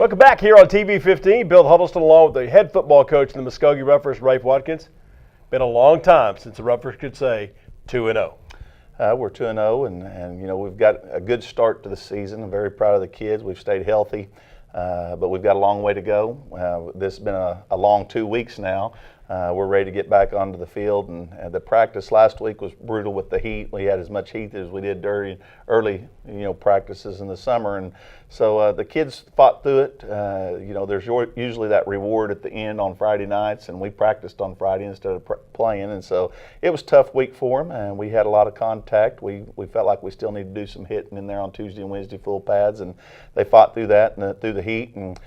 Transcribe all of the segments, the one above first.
Welcome back here on TV 15. Bill Huddleston along with the head football coach in the Muskogee Roughers, Rafe Watkins. Been a long time since the Roughers could say 2-0. We're 2-0, and you know, we've got a good start to the season. I'm very proud of the kids. We've stayed healthy, but we've got a long way to go. This has been a long 2 weeks now. We're ready to get back onto the field, and the practice last week was brutal with the heat. We had as much heat as we did during early, practices in the summer, and so the kids fought through it. There's usually that reward at the end on Friday nights, and we practiced on Friday instead of playing, and so it was a tough week for them, and we had a lot of contact. We felt like we still need to do some hitting in there on Tuesday and Wednesday, full pads, and they fought through that and through the heat. And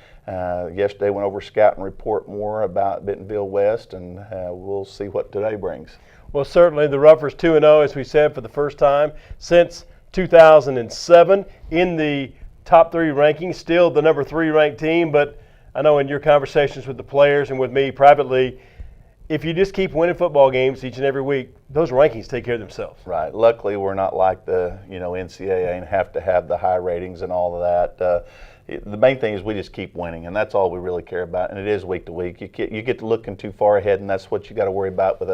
yesterday went over scout and report more about Bentonville West, and we'll see what today brings. Well, certainly the Roughers 2-0, as we said, for the first time since 2007 in the top 3 rankings, still the number 3 ranked team. But I know in your conversations with the players and with me privately, if you just keep winning football games each and every week, those rankings take care of themselves. Right. Luckily, we're not like the NCAA and have to have the high ratings and all of that. The main thing is we just keep winning, and that's all we really care about. And it is week to week. You get to looking too far ahead, and that's what you got to worry about with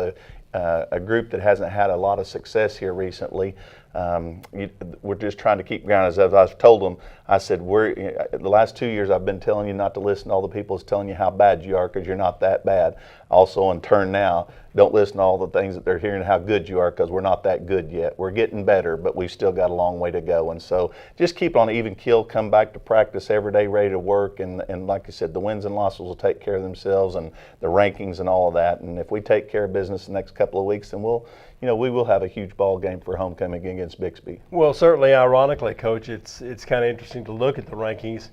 a group that hasn't had a lot of success here recently. We're just trying to keep ground. As I've told them, I said, the last 2 years I've been telling you not to listen to all the people who's telling you how bad you are, because you're not that bad. Also, in turn now, don't listen to all the things that they're hearing how good you are, because we're not that good yet. We're getting better, but we've still got a long way to go. And so just keep on even keel, come back to practice every day, ready to work. And like I said, the wins and losses will take care of themselves, and the rankings and all of that. And if we take care of business the next couple of weeks, then we will have a huge ball game for homecoming against Bixby. Well, certainly, ironically, Coach, it's kind of interesting to look at the rankings.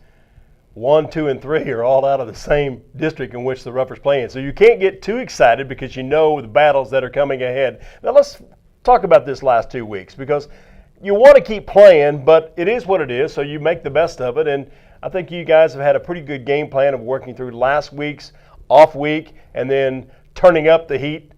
1, 2, and 3 are all out of the same district in which the Roughers play in. So you can't get too excited because you know the battles that are coming ahead. Now let's talk about this last 2 weeks, because you want to keep playing, but it is what it is, so you make the best of it. And I think you guys have had a pretty good game plan of working through last week's off week and then turning up the heat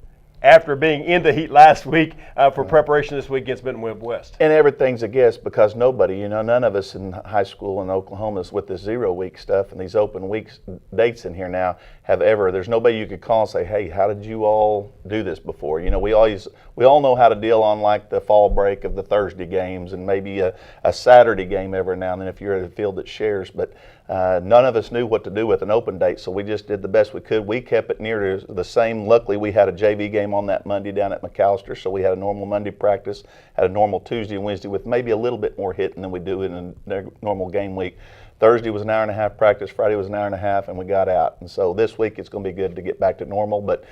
after being in the heat last week for preparation this week against Bentonville West. And everything's a guess, because nobody, none of us in high school in Oklahoma is with this 0 week stuff and these open weeks dates in here now there's nobody you could call and say, hey, how did you all do this before? We all know how to deal on like the fall break of the Thursday games and maybe a Saturday game every now and then if you're at a field that shares, but none of us knew what to do with an open date, so we just did the best we could. We kept it near to the same. Luckily, we had a JV game on that Monday down at McAllister, so we had a normal Monday practice, had a normal Tuesday and Wednesday with maybe a little bit more hitting than we do in a normal game week. Thursday was an hour and a half practice, Friday was an hour and a half, and we got out. And so this week it's going to be good to get back to normal, but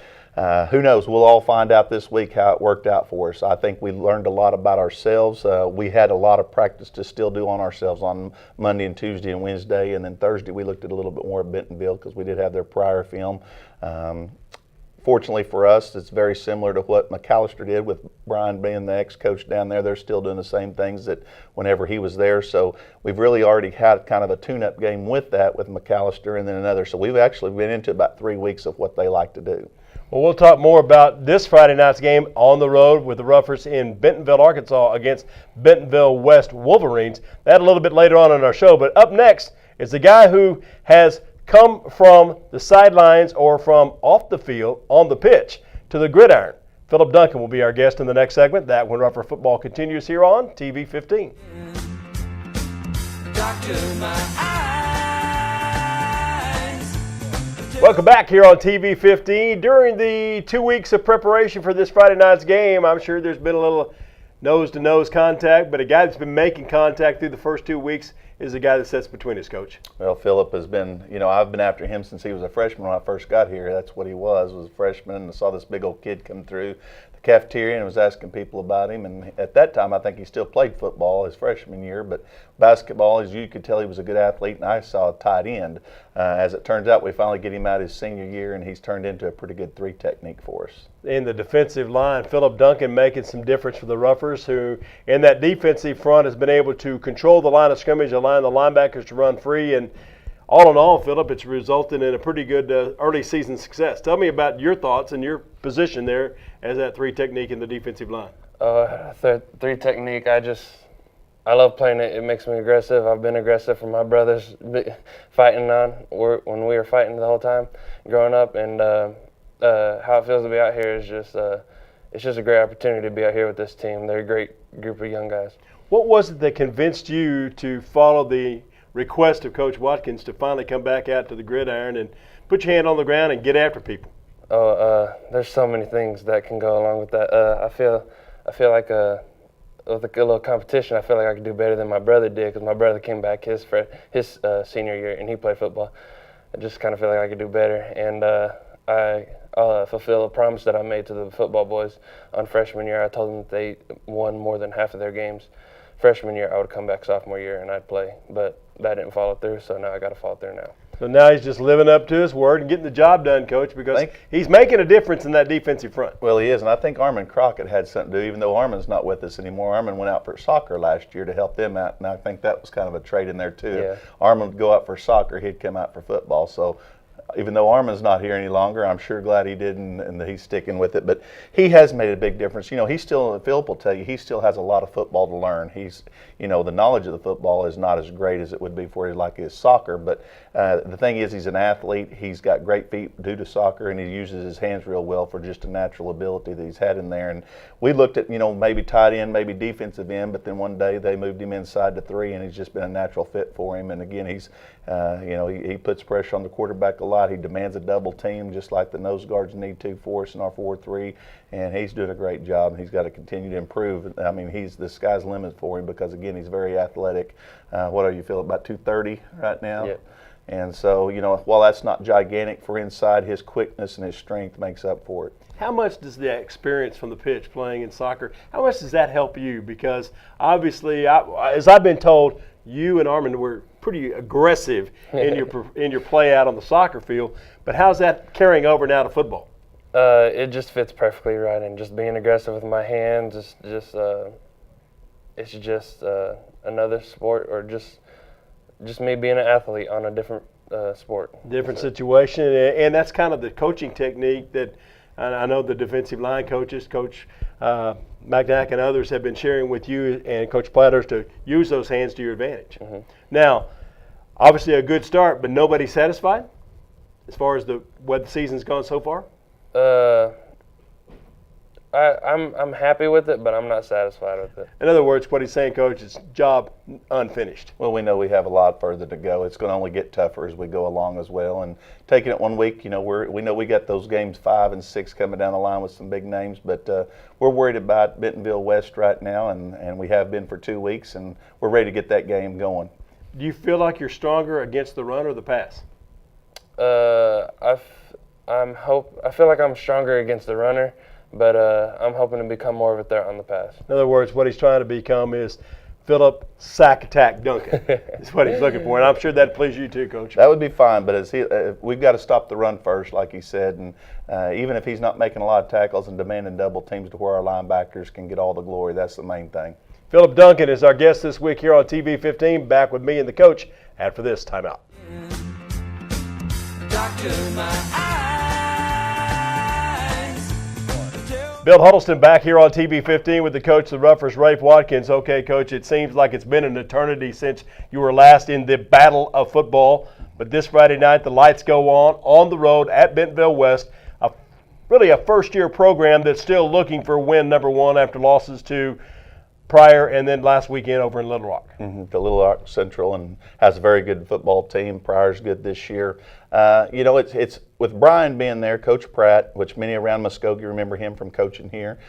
who knows? We'll all find out this week how it worked out for us. I think we learned a lot about ourselves. We had a lot of practice to still do on ourselves on Monday and Tuesday and Wednesday, and then Thursday we looked at a little bit more at Bentonville because we did have their prior film. Fortunately for us, it's very similar to what McAllister did with Brian being the ex-coach down there. They're still doing the same things that whenever he was there. So we've really already had kind of a tune-up game with that with McAllister and then another. So we've actually been into about 3 weeks of what they like to do. Well, we'll talk more about this Friday night's game on the road with the Roughers in Bentonville, Arkansas against Bentonville West Wolverines. That a little bit later on in our show. But up next is the guy who has come from the sidelines or from off the field on the pitch to the gridiron. Philip Duncan will be our guest in the next segment. That When Rougher Football continues here on TV 15. Welcome back here on TV 15. During the 2 weeks of preparation for this Friday night's game, I'm sure there's been a little nose-to-nose contact, but a guy that's been making contact through the first 2 weeks is the guy that sits between us, Coach. Well, Philip has been, I've been after him since he was a freshman when I first got here. That's what he was a freshman, and I saw this big old kid come through the cafeteria and was asking people about him. And at that time, I think he still played football his freshman year, but basketball, as you could tell, he was a good athlete, and I saw a tight end. As it turns out, we finally get him out his senior year, and he's turned into a pretty good 3 technique for us. In the defensive line, Philip Duncan making some difference for the Roughers, who in that defensive front has been able to control the line of scrimmage, allow the linebackers to run free, and all in all, Philip, it's resulted in a pretty good early season success. Tell me about your thoughts and your position there as that 3 technique in the defensive line. 3 technique, I I love playing it. It makes me aggressive. I've been aggressive for my brothers fighting on when we were fighting the whole time growing up, and how it feels to be out here is just it's just a great opportunity to be out here with this team. They're a great group of young guys. What was it that convinced you to follow the request of Coach Watkins to finally come back out to the gridiron and put your hand on the ground and get after people? Oh, there's so many things that can go along with that. I feel like with a little competition, I feel like I could do better than my brother did, because my brother came back his senior year and he played football. I just kind of feel like I could do better, and I'll fulfill a promise that I made to the football boys on freshman year. I told them that they won more than half of their games freshman year, I would come back sophomore year and I'd play, but that didn't follow through, so now I got to follow through now. So now he's just living up to his word and getting the job done, Coach, because he's making a difference in that defensive front. Well, he is, and I think Armin Crockett had something to do, even though Armin's not with us anymore. Armin went out for soccer last year to help them out, and I think that was kind of a trade in there too. Yeah. Armin would go out for soccer, he'd come out for football. So even though Armin's not here any longer, I'm sure glad he did and that he's sticking with it. But he has made a big difference. You know, Philip will tell you, he still has a lot of football to learn. He's, you know, the knowledge of the football is not as great as it would be for like his soccer. But the thing is, he's an athlete. He's got great feet due to soccer, and he uses his hands real well for just a natural ability that he's had in there. And we looked at, you know, maybe tight end, maybe defensive end, but then one day they moved him inside to 3, and he's just been a natural fit for him. And again, he's, you know, he puts pressure on the quarterback a lot. He demands a double team just like the nose guards need to for us in our 4-3, and he's doing a great job. He's got to continue to improve. I mean, the sky's the limit for him because, again, he's very athletic. What do you feel, about 230 right now? Yeah. And so, you know, while that's not gigantic for inside, his quickness and his strength makes up for it. How much does the experience from the pitch playing in soccer, how much does that help you? Because obviously, as I've been told, you and Armin were pretty aggressive in your play out on the soccer field, but how's that carrying over now to football? It just fits perfectly right, and just being aggressive with my hands, it's just another sport, or just me being an athlete on a different sport. Different situation, and that's kind of the coaching technique that I know the defensive line coaches, Coach McNack and others, have been sharing with you and Coach Platters to use those hands to your advantage. Mm-hmm. Now, obviously a good start, but nobody's satisfied as far as what the season's gone so far? I'm happy with it, but I'm not satisfied with it. In other words, what he's saying, Coach, is job unfinished. Well, we know we have a lot further to go. It's going to only get tougher as we go along as well. And taking it 1 week, you know, we know we got those games 5 and 6 coming down the line with some big names, but we're worried about Bentonville West right now, and we have been for 2 weeks, and we're ready to get that game going. Do you feel like you're stronger against the run or the pass? I feel like I'm stronger against the runner, but I'm hoping to become more of a threat on the pass. In other words, what he's trying to become is Philip Sack Attack Duncan. Is what he's looking for, and I'm sure that'd please you too, Coach. That would be fine, but we've got to stop the run first, like he said, and even if he's not making a lot of tackles and demanding double teams to where our linebackers can get all the glory, that's the main thing. Philip Duncan is our guest this week here on TV 15, back with me and the coach after this timeout. Doctor, my eyes. Bill Huddleston back here on TV 15 with the coach of the Roughers, Rafe Watkins. Okay, Coach, it seems like it's been an eternity since you were last in the battle of football, but this Friday night the lights go on the road at Bentonville West, really a first-year program that's still looking for win number 1 after losses to Pryor and then last weekend over in Little Rock. Mm-hmm. The Little Rock Central, and has a very good football team. Pryor's good this year. You know, it's with Brian being there, Coach Pratt, which many around Muskogee remember him from coaching here.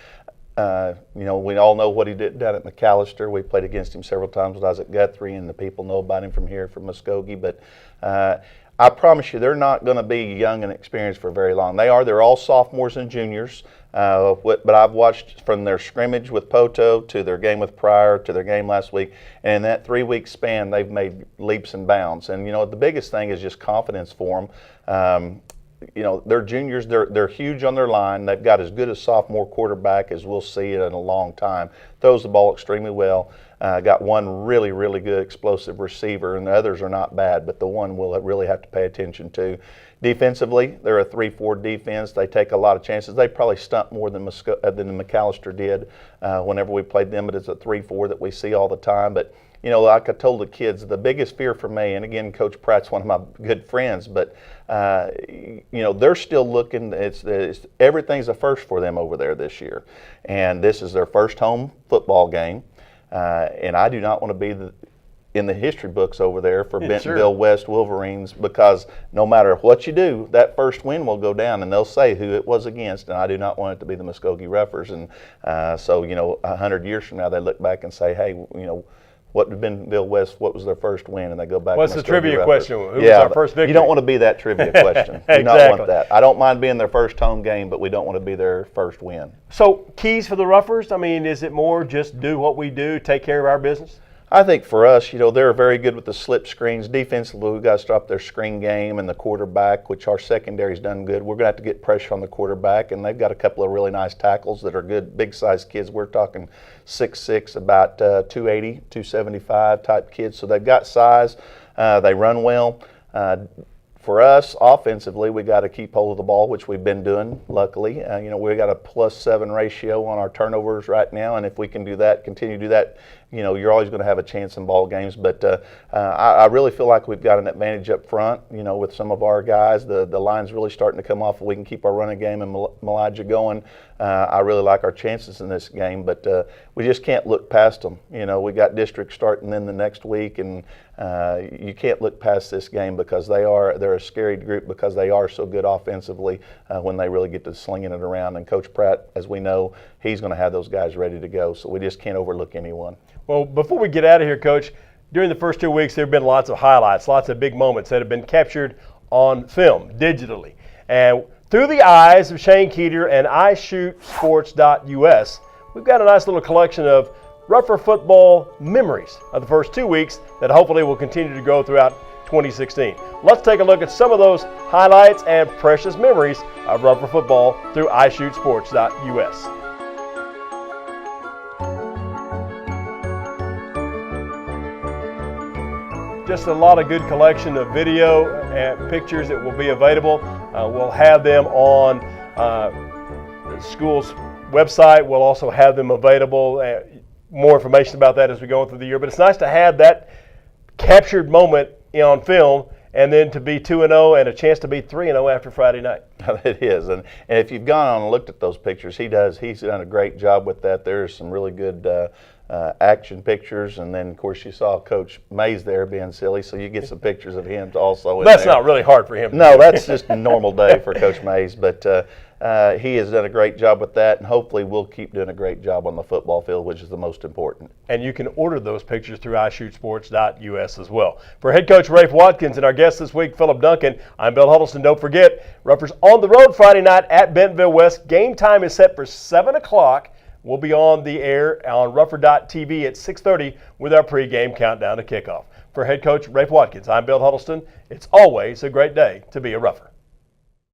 You know, we all know what he did down at McAllister. We played against him several times when I was at Guthrie, and the people know about him from here, from Muskogee. But I promise you, they're not going to be young and experienced for very long. They're all sophomores and juniors. But I've watched from their scrimmage with Poto to their game with Pryor to their game last week, and in that 3-week span, they've made leaps and bounds. And you know, the biggest thing is just confidence for them. You know, they're juniors. They're huge on their line. They've got as good a sophomore quarterback as we'll see in a long time. Throws the ball extremely well. Got one really, really good explosive receiver, and the others are not bad, but the one we'll really have to pay attention to. Defensively, they're a 3-4 defense. They take a lot of chances. They probably stunt more than McAllister did whenever we played them, but it's a 3-4 that we see all the time. But like I told the kids, the biggest fear for me, and again, Coach Pratt's one of my good friends, but they're still looking. It's everything's a first for them over there this year, and this is their first home football game. And I do not want to be in the history books over there for Bentonville West Wolverines, because no matter what you do, that first win will go down and they'll say who it was against, and I do not want it to be the Muskogee Roughers. And so 100 years from now they look back and say, hey, what did Bentonville West, what was their first win? And they go back. What's the trivia Roughers. question? Who was our first victory? You don't want to be that trivia question. Exactly. Do not want that. I don't mind being their first home game, but we don't want to be their first win. So keys for the Roughers, I mean, is it more just do what we do, take care of our business? I think for us, they're very good with the slip screens. Defensively, we've got to stop their screen game and the quarterback, which our secondary's done good. We're going to have to get pressure on the quarterback, and they've got a couple of really nice tackles that are good, big-sized kids. We're talking 6'6", about 280, 275 type kids. So they've got size. They run well. For us, offensively, we got to keep hold of the ball, which we've been doing, luckily. We got a +7 ratio on our turnovers right now, and if we can do that, continue to do that, you're always going to have a chance in ball games. But I really feel like we've got an advantage up front, with some of our guys. The line's really starting to come off. If we can keep our running game and Elijah going, I really like our chances in this game. But we just can't look past them. We got district starting in the next week, and you can't look past this game because they're a scary group because they are so good offensively when they really get to slinging it around. And Coach Pratt, as we know, he's going to have those guys ready to go. So we just can't overlook anyone. Well, before we get out of here, Coach, during the first 2 weeks, there have been lots of highlights, lots of big moments that have been captured on film, digitally. And through the eyes of Shane Keeter and iShootSports.us, we've got a nice little collection of Rougher football memories of the first 2 weeks that hopefully will continue to grow throughout 2016. Let's take a look at some of those highlights and precious memories of Rougher football through iShootSports.us. Just a lot of good collection of video and pictures that will be available. We'll have them on the school's website. We'll also have them available. More information about that as we go through the year. But it's nice to have that captured moment on film, and then to be 2-0 and a chance to be 3-0 after Friday night. It is, and if you've gone on and looked at those pictures, he's done a great job with that. There's some really good action pictures, and then of course you saw Coach Mays there being silly, so you get some pictures of him also. That's not really hard for him. No, that's just a normal day for Coach Mays, but he has done a great job with that, and hopefully we'll keep doing a great job on the football field, which is the most important. And you can order those pictures through iShootSports.us as well. For head coach Rafe Watkins and our guest this week, Philip Duncan, I'm Bill Huddleston. Don't forget, Roughers on the road Friday night at Bentonville West. Game time is set for 7 o'clock. We'll be on the air on RougherTV at 6:30 with our pregame countdown to kickoff. For head coach Rafe Watkins, I'm Bill Huddleston. It's always a great day to be a Rougher.